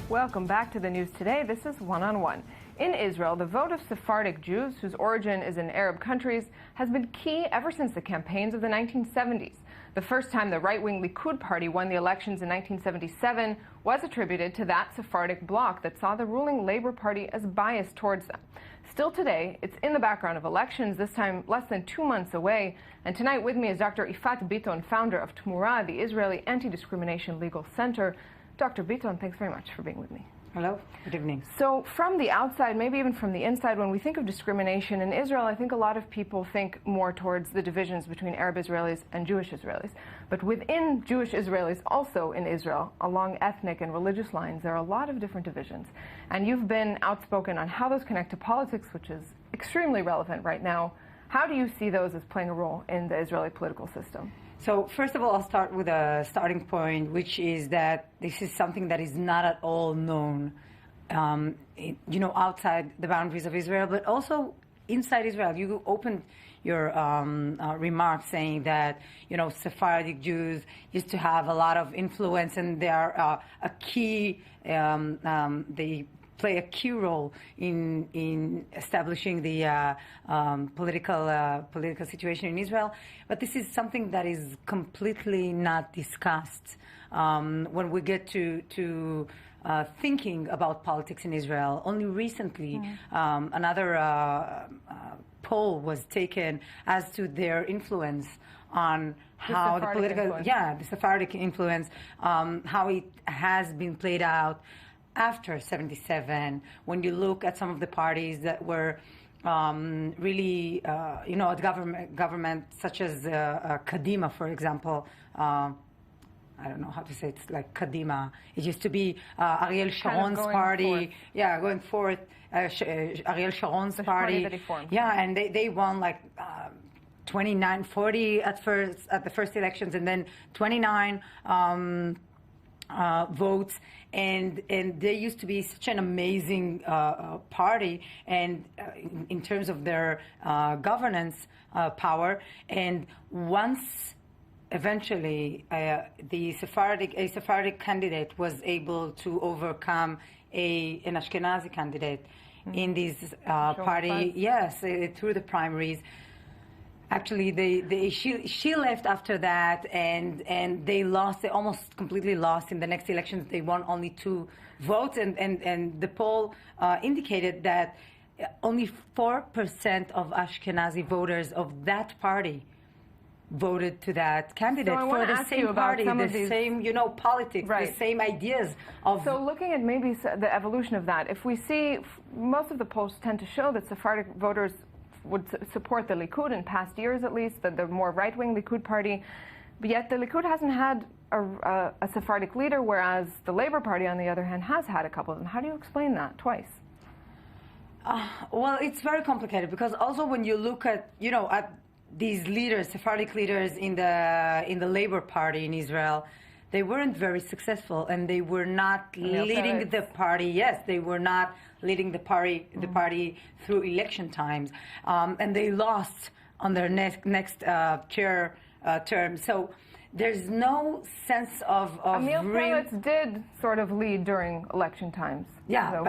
Welcome back to the news today. This is One on One. In Israel, the vote of Sephardic Jews, whose origin is in Arab countries, has been key ever since the campaigns of the 1970s. The first time the right-wing Likud party won the elections in 1977 was attributed to that Sephardic bloc that saw the ruling Labour Party as biased towards them. Still today, it's in the background of elections, this time less than 2 months away. And tonight with me is Dr. Yifat Bitton, founder of Tmura, the Israeli Anti-discrimination Legal Centre. Dr. Bitton, thanks very much for being with me. Hello, good evening. So from the outside, maybe even from the inside, when we think of discrimination in Israel, I think a lot of people think more towards the divisions between Arab Israelis and Jewish Israelis. But within Jewish Israelis, also in Israel, along ethnic and religious lines, there are a lot of different divisions. And you've been outspoken on how those connect to politics, which is extremely relevant right now. How do you see those as playing a role in the Israeli political system? So first of all, I'll start with a starting point, which is that this is something that is not at all known, outside the boundaries of Israel, but also inside Israel. You opened your remarks saying that, Sephardic Jews used to have a lot of influence, and they are a key, they play a key role in establishing the political situation in Israel. But this is something that is completely not discussed when we get to thinking about politics in Israel. Only recently, another poll was taken as to their influence on how the political, the Sephardic influence, how it has been played out after 77, when you look at some of the parties that were really, at government, such as Kadima, for example. I don't know how to say it. It's like Kadima. It used to be Ariel Sharon's party. Yeah, going forth. Ariel Sharon's party. That he formed. Yeah, and they won like 29, 40 at the first elections, and then 29 votes. And they used to be such an amazing party, and in terms of their governance power. And once eventually a Sephardic candidate was able to overcome an Ashkenazi candidate in this party, yes, through the primaries. Actually, she left after that, and they lost. They almost completely lost in the next elections. They won only 2 votes, and the poll indicated that only 4% of Ashkenazi voters of that party voted to that candidate for the same party, the same, politics, the same ideas of. So looking at maybe the evolution of that, if we see most of the polls tend to show that Sephardic voters would support the Likud in past years, at least, the more right-wing Likud party. But yet the Likud hasn't had a Sephardic leader, whereas the Labour Party, on the other hand, has had a couple of them. How do you explain that twice? Well, it's very complicated, because also when you look at, at these leaders, Sephardic leaders in the Labour Party in Israel, they weren't very successful, and they were not leading the party. Yes, they were not leading the party through election times, and they lost on their next chair term. So there's no sense of Amir Peretz did sort of lead during election times. Yeah, so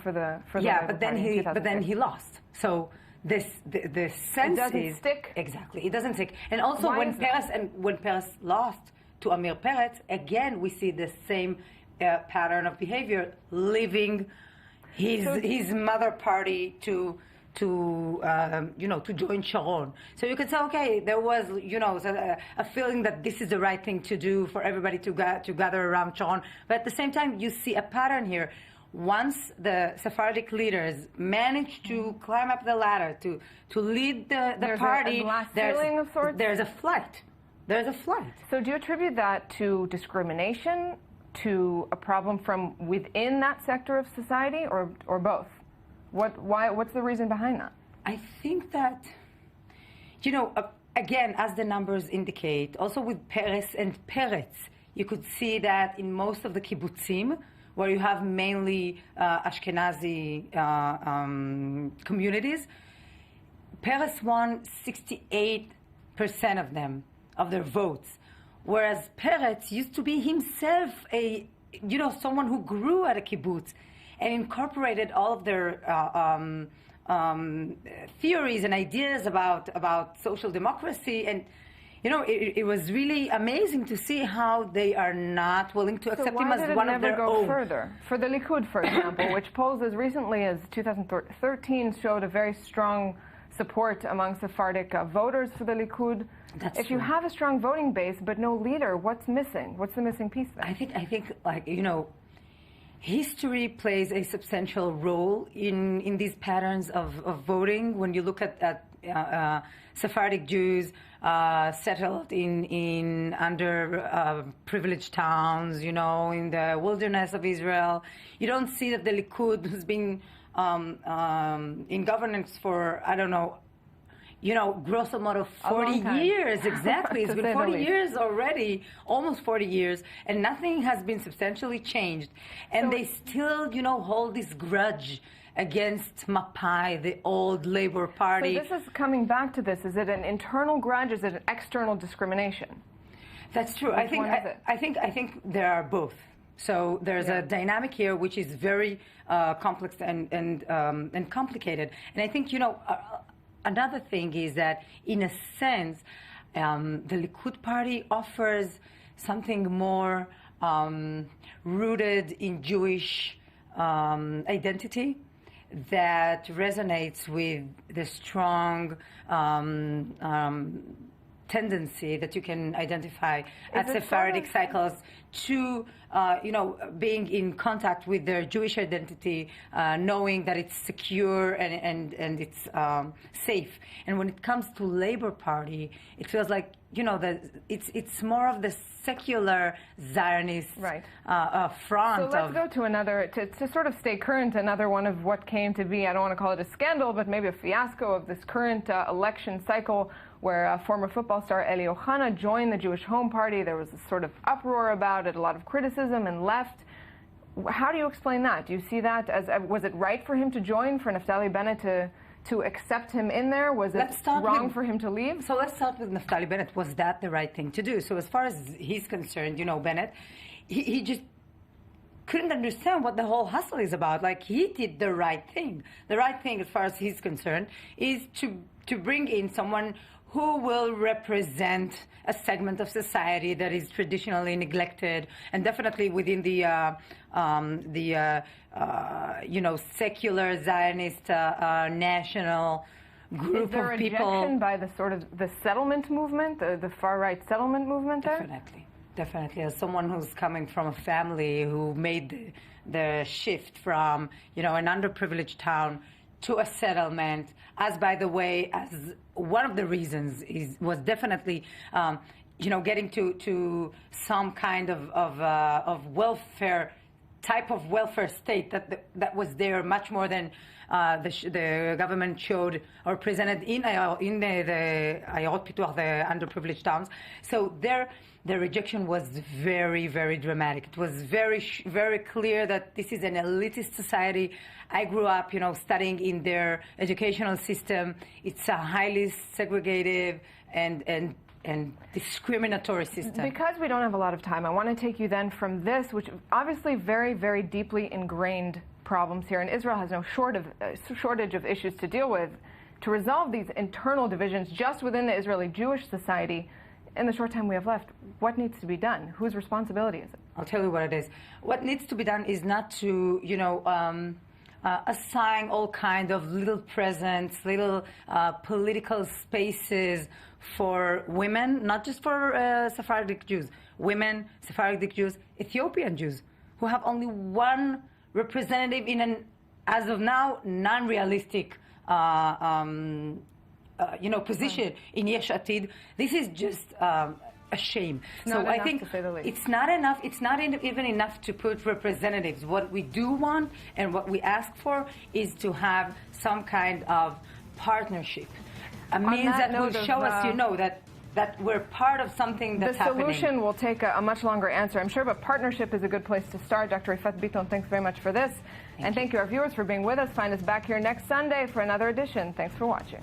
for the yeah, but then he lost. So the sense it doesn't stick. Exactly, it doesn't stick. And also when Peretz lost to Amir Peretz, again we see the same pattern of behavior, leaving his mother party to join Sharon. So you could say, okay, there was a feeling that this is the right thing to do for everybody to gather around Sharon. But at the same time, you see a pattern here. Once the Sephardic leaders manage to climb up the ladder to lead the party, there's a flight. There's a flight. So do you attribute that to discrimination, to a problem from within that sector of society, or both? What's the reason behind that? I think that, again, as the numbers indicate, also with Peretz and Peretz, you could see that in most of the kibbutzim, where you have mainly Ashkenazi communities, Peretz won 68% of them, of their votes, whereas Peretz used to be himself a someone who grew at a kibbutz and incorporated all of their theories and ideas about social democracy. And it was really amazing to see how they are not willing to accept him as one of their own. So why did it never go further? For the Likud, for example, which polls as recently as 2013 showed a very strong support among Sephardic voters for the Likud. That's if true. You have a strong voting base but no leader, what's missing? What's the missing piece there? I think history plays a substantial role in these patterns of voting. When you look at Sephardic Jews settled in underprivileged towns, in the wilderness of Israel, you don't see that the Likud, who's been in governance for, I don't know, grosso modo 40 years, exactly. It's been 40 years already, almost 40 years, and nothing has been substantially changed. And they still, hold this grudge against Mapai, the old Labor Party. So this is coming back to this. Is it an internal grudge? Is it an external discrimination? That's true. I think there are both. So there's a dynamic here which is very complex and complicated. And I think, another thing is that, in a sense, the Likud party offers something more rooted in Jewish identity that resonates with the strong tendency that you can identify at Sephardic cycles to, being in contact with their Jewish identity, knowing that it's secure and it's safe. And when it comes to Labor Party, it feels like, that it's more of the secular Zionist front. So let's go to another, to sort of stay current, another one of what came to be, I don't want to call it a scandal, but maybe a fiasco of this current election cycle, where former football star Eli Ohana joined the Jewish Home Party. There was a sort of uproar about it, a lot of criticism and left. How do you explain that? Do you see that as, was it right for him to join, for Naftali Bennett to accept him in there? Was it wrong for him to leave? So let's start with Naftali Bennett. Was that the right thing to do? So as far as he's concerned, Bennett, he just couldn't understand what the whole hustle is about. Like, he did the right thing. The right thing, as far as he's concerned, is to bring in someone who will represent a segment of society that is traditionally neglected, and definitely within the secular Zionist national group of people. Is there rejection by the sort of the settlement movement, the far-right settlement movement there? Definitely. As someone who's coming from a family who made the shift from, an underprivileged town to a settlement, as, by the way, as one of the reasons was definitely, getting to some kind of welfare, type of welfare state that was there much more than the government showed or presented in the Ayarot Pituach, the underprivileged towns. So the rejection was very, very dramatic. It was very, very clear that this is an elitist society. I grew up, studying in their educational system. It's a highly segregative and discriminatory system. Because we don't have a lot of time, I want to take you then from this, which obviously very, very deeply ingrained problems here, and Israel has no shortage of issues to deal with, to resolve these internal divisions just within the Israeli Jewish society. In the short time we have left, what needs to be done? Whose responsibility is it? I'll tell you what it is. What needs to be done is not to, assign all kind of little presents, little political spaces for women, not just for Sephardic Jews, women, Sephardic Jews, Ethiopian Jews, who have only one representative in an, as of now, non-realistic position in Yesh Atid. This is just a shame. So I think it's not enough. It's not even enough to put representatives. What we do want and what we ask for is to have some kind of partnership. A means that will show us, that we're part of something that's happening. The solution will take a much longer answer, I'm sure, but partnership is a good place to start. Dr. Yifat Bitton, thanks very much for this. Thank you, our viewers, for being with us. Find us back here next Sunday for another edition. Thanks for watching.